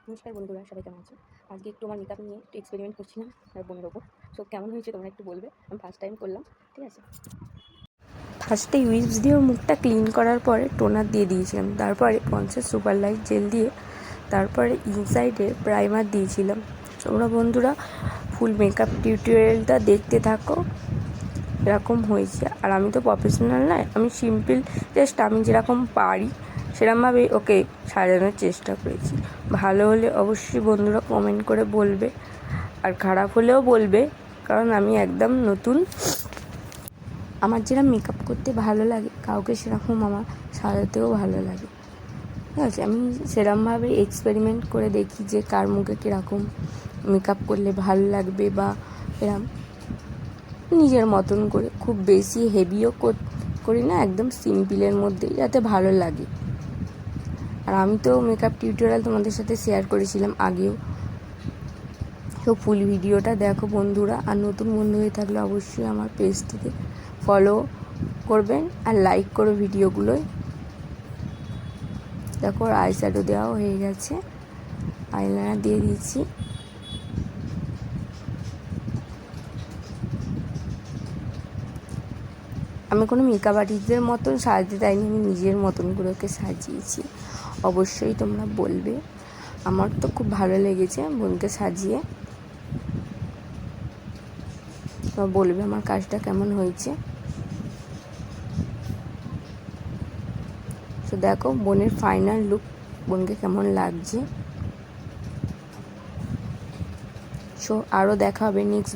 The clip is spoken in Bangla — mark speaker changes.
Speaker 1: নমস্কার বন্ধুরা, সবাই কেমন আছো? আজকে একটু আমার মেকআপ নিয়ে একটু এক্সপেরিমেন্ট করছিলাম আর বোনের ওপর। সো কেমন হয়েছে তোমরা একটু বলবে। আমি ফার্স্ট টাইম করলাম, ঠিক আছে। ফার্স্টে উইপস দিয়ে মুখটা ক্লিন করার পরে টোনার দিয়ে দিয়েছিলাম, তারপরে পন্সের সুপার লাইট জেল দিয়ে তারপরে ইনসাইডে প্রাইমার দিয়েছিলাম। তোমরা বন্ধুরা ফুল মেকআপ টিউটোরিয়ালটা দেখতে থাকো। এরকম হয়েছে। আর আমি তো প্রফেশনাল নয়, আমি সিম্পল জাস্ট আমি যেরকম পারি সেরকমভাবেই ওকে সাজানোর চেষ্টা করেছি। ভালো হলে অবশ্যই বন্ধুরা কমেন্ট করে বলবে, আর খারাপ হলেও বলবে, কারণ আমি একদম নতুন। আমার যেরকম মেকআপ করতে ভালো লাগে কাউকে সেরকম আমার সাজাতেও ভালো লাগে, ঠিক আছে। আমি সেরকমভাবে এক্সপেরিমেন্ট করে দেখি যে কার মুখে কীরকম মেকআপ করলে ভালো লাগবে, বা এরকম নিজের মতন করে। খুব বেশি হেভিও করি না, একদম সিম্পলের মধ্যেই যাতে ভালো লাগে। আর আমি তো মেকআপ টিউটোরিয়াল তোমাদের সাথে শেয়ার করেছিলাম আগেও, তো ফুল ভিডিওটা দেখো বন্ধুরা। আর নতুন বন্ধু হয়ে থাকলে অবশ্যই আমার পেজটিতে ফলো করবেন আর লাইক করো ভিডিওগুলোয়। দেখো আই শ্যাডো দেওয়াও হয়ে গেছে, আইলাইনার দিয়ে দিয়েছি। আমি কোনো মেকআপ আর্টিস্টদের মতন সাজাতে চাইনি, আমি নিজের মতন করে ওকে সাজিয়েছি। অবশ্যই তোমরা বলবে, আমার তো খুব ভালো লেগেছে বোনকে সাজিয়ে। তোমরা বলবে আমার কাজটা কেমন হয়েছে। তো দেখো বোনের ফাইনাল লুক বোনকে কেমন লাগছে। সো আরও দেখা হবে নেক্সট